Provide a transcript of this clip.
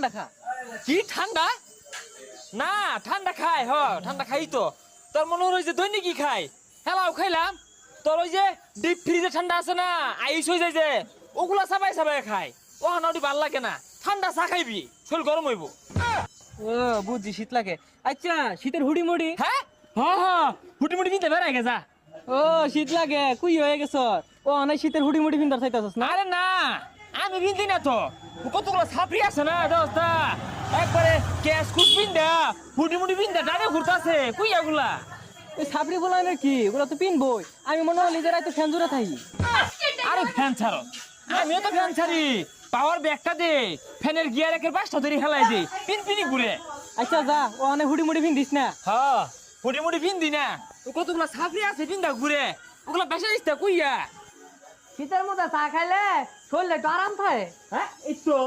ঠান্ডা খা। কি ঠান্ডা? না ঠান্ডা খাই ঠান্ডা খাই তো। তোর মনে হয় যে দৈনিক কি খাই হেলাও খাইলাম। তোর ওই যে ডিপ ফ্রিজে ঠান্ডা আছে না আইস হয়ে যায় যে ওগুলা চাবাই চাবাই খাই। ও নদী ভাল লাগে না, ঠান্ডা চা খাইবি শরীর গরম হইব। ও বুঝছি শীত লাগে। আচ্ছা শীতের হুডি মুড়ি। হ্যাঁ হুটি মুটি কিনতে বেড়াই গেছা। ও শীত লাগে কুই হয়ে গেছ। ও অনেক শীতের হুডি মুড়ি পিন্দার চাইতাছস না? আরে না আমি বিনতি না তো, কতগুলো ছাপড়ি আছে না দোস্তা, একবারে ক্যাশ খুব বিন্দা হুটি মুটি বিন্দা ডানে ঘুরতাছে কুই এগুলা। ওই সাবরি বলানের কি ওগুলো তো পিনবই। আমি মনে হয় নিজেরাই তো ফ্যান জুড়ে থাকি। আরে ফ্যান ছাড়ো, আমিও তো ফ্যান ছাড়ি। পাওয়ার ব্যাগটা দে, ফ্যানের গিয়ার একের পাঁচটা ধরে হেলাই দে, পিন পিনি ঘুরে। আচ্ছা যা, ও অনেক হুডি মুড়ি পিন্দিস না। হ্যাঁ হুটি মুটি বিন্দি না, কতগুলো ছাপড়ি আছে বিন্দা ঘুরে, ওগুলা বেসা দিস্তা কুইয়া। শীতের মধ্যে চা খাইলে শরীরে একটু আরাম থাকে। হ্যাঁ এই তো